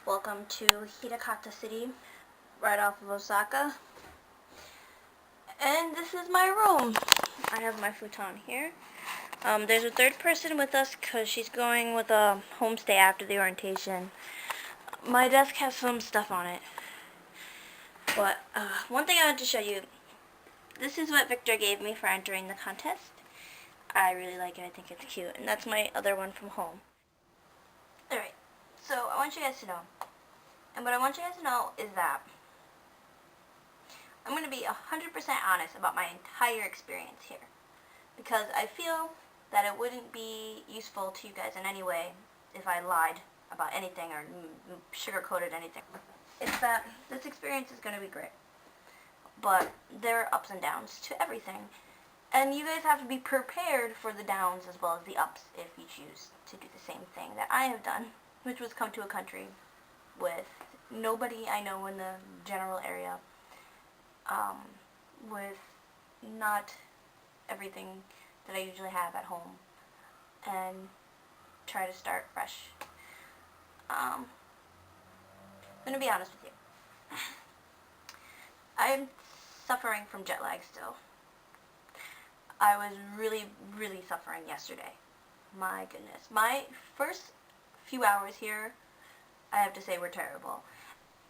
Welcome to Hitakata City, right off of Osaka. And this is my room. I have my futon here. There's a third person with us because she's going with a homestay after the orientation. My desk has some stuff on it. But one thing I want to show you. This is what Victor gave me for entering the contest. I really like it. I think it's cute. And that's my other one from home. Alright, so I want you guys to know. And what I want you guys to know is that I'm going to be 100% honest about my entire experience here. Because I feel that it wouldn't be useful to you guys in any way if I lied about anything or sugar-coated anything. It's that this experience is going to be great. But there are ups and downs to everything. And you guys have to be prepared for the downs as well as the ups if you choose to do the same thing that I have done, which was come to a country with nobody I know in the general area, with not everything that I usually have at home, and try to start fresh. I'm going to be honest with you. I'm suffering from jet lag still. I was really, really suffering yesterday. My goodness. My first few hours here, I have to say, were terrible.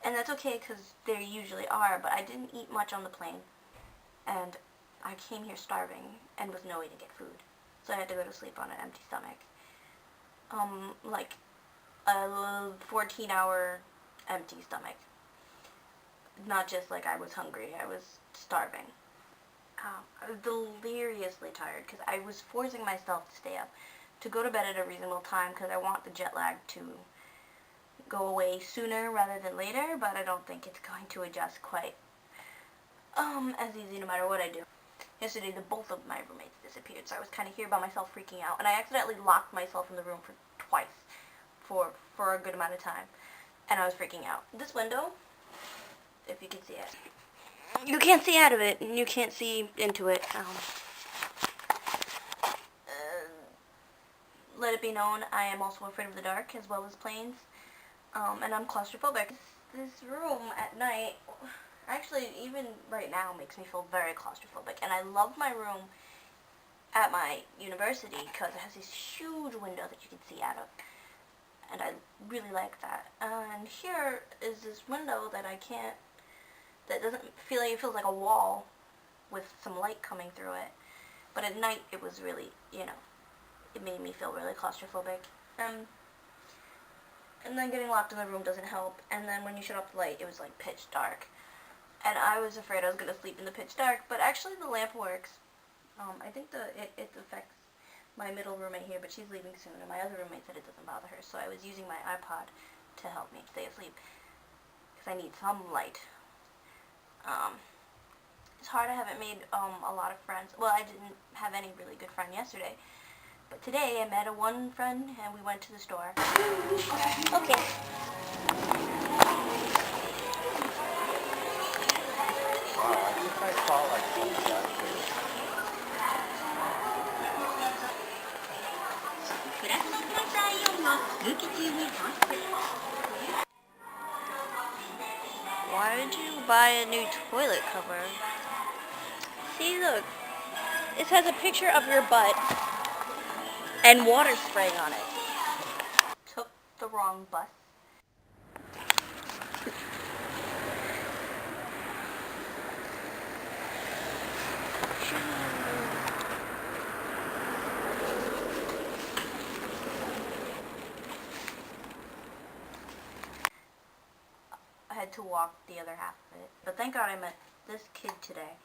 And that's okay because they usually are, but I didn't eat much on the plane. And I came here starving and with no way to get food. So I had to go to sleep on an empty stomach. Like a 14-hour empty stomach. Not just like I was hungry, I was starving. I was deliriously tired because I was forcing myself to stay up, to go to bed at a reasonable time because I want the jet lag to go away sooner rather than later, but I don't think it's going to adjust quite as easy no matter what I do. Yesterday, both of my roommates disappeared, so I was kind of here by myself freaking out, and I accidentally locked myself in the room for twice for a good amount of time, and I was freaking out. This window, if you can see it, you can't see out of it, and you can't see into it. Let it be known, I am also afraid of the dark as well as planes, and I'm claustrophobic. This room at night, actually even right now, makes me feel very claustrophobic, and I love my room at my university because it has this huge window that you can see out of, and I really like that. And here is this window that I can't, that doesn't feel like, it feels like a wall with some light coming through it, but at night it was really, it made me feel really claustrophobic. And then getting locked in the room doesn't help, and then when you shut off the light, it was like pitch dark. And I was afraid I was going to sleep in the pitch dark, but actually the lamp works. I think it affects my middle roommate here, but she's leaving soon, and my other roommate said it doesn't bother her, so I was using my iPod to help me stay asleep, because I need some light. It's hard. I haven't made a lot of friends. Well, I didn't have any really good friend yesterday, but today I met one friend, and we went to the store. Okay. I think I saw like something actually. Why did you buy a new toilet cover? See, look. It has a picture of your butt and water spraying on it. Took the wrong bus. I had to walk the other half of it. But thank God I met this kid today.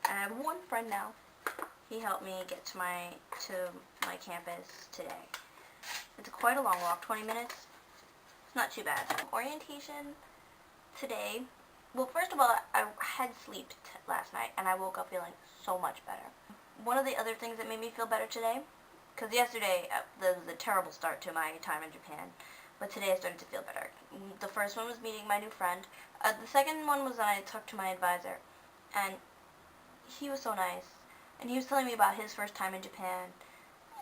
And I have one friend now. He helped me get to my campus today. It's quite a long walk, 20 minutes. It's not too bad. Orientation today. Well, first of all, I had sleep last night, and I woke up feeling so much better. One of the other things that made me feel better today, because yesterday there was a terrible start to my time in Japan, but today I started to feel better. The first one was meeting my new friend. The second one was that I talked to my advisor, and he was so nice, and he was telling me about his first time in Japan,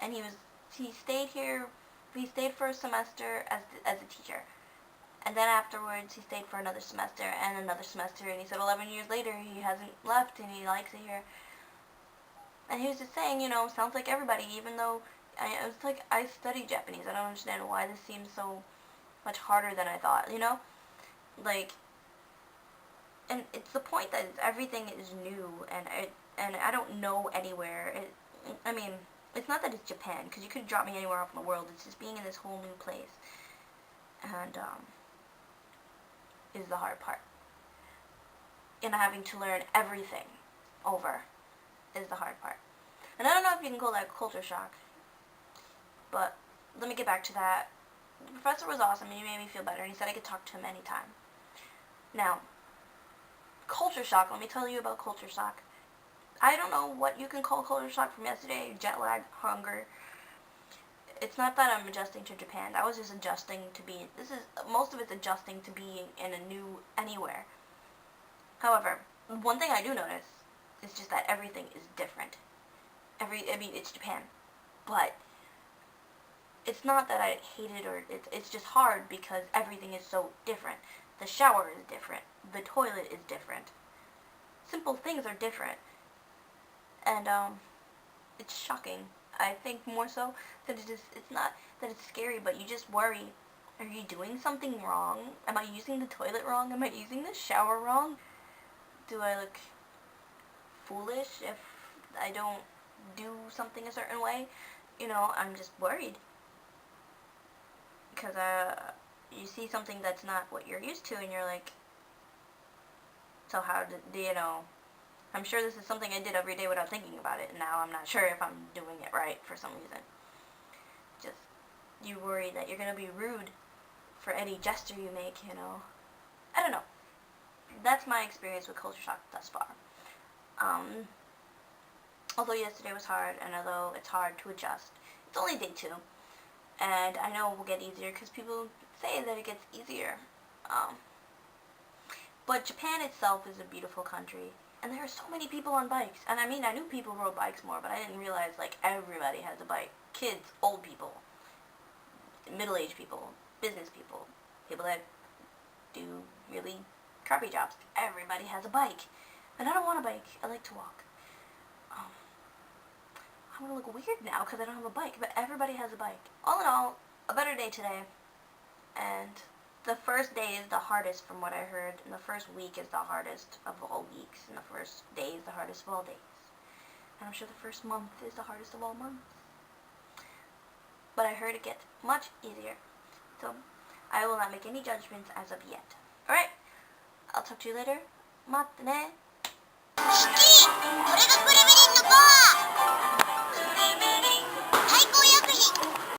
and he stayed here. He stayed for a semester as a teacher, And then afterwards, he stayed for another semester and another semester, and he said 11 years later he hasn't left and he likes it here. And he was just saying, sounds like everybody, even though I was like, I studied Japanese. I don't understand why this seems so much harder than I thought, Like, and it's the point that everything is new, and I don't know anywhere. I mean, it's not that it's Japan, because you could drop me anywhere off in the world. It's just being in this whole new place. And, is the hard part. And having to learn everything over is the hard part. And I don't know if you can call that culture shock, but let me get back to that. The professor was awesome, and he made me feel better, and he said I could talk to him anytime. Now, culture shock, let me tell you about culture shock. I don't know what you can call culture shock from yesterday, jet lag, hunger. It's not that I'm adjusting to Japan. I was just adjusting to be, most of it's adjusting to being in a new anywhere. However, one thing I do notice is just that everything is different. It's Japan. But it's not that I hate it, or it's just hard because everything is so different. The shower is different. The toilet is different. Simple things are different. And, it's shocking. I think more so that it's not that it's scary, but you just worry, are you doing something wrong? Am I using the toilet wrong? Am I using the shower wrong? Do I look foolish if I don't do something a certain way? I'm just worried. Because, you see something that's not what you're used to, and you're like, so how did, I'm sure this is something I did every day without thinking about it, and now I'm not sure if I'm doing it right for some reason. Just, you worry that you're going to be rude for any gesture you make, I don't know. That's my experience with culture shock thus far. Although yesterday was hard, and although it's hard to adjust, it's only day 2. And I know it will get easier because people say that it gets easier. But Japan itself is a beautiful country. And there are so many people on bikes. And I mean, I knew people rode bikes more, but I didn't realize, everybody has a bike. Kids, old people, middle-aged people, business people, people that do really crappy jobs. Everybody has a bike. And I don't want a bike. I like to walk. I'm going to look weird now because I don't have a bike, but everybody has a bike. All in all, a better day today. And the first day is the hardest from what I heard, and the first week is the hardest of all weeks, and the first day is the hardest of all days. And I'm sure the first month is the hardest of all months. But I heard it gets much easier. So, I will not make any judgments as of yet. Alright, I'll talk to you later. Mate ne.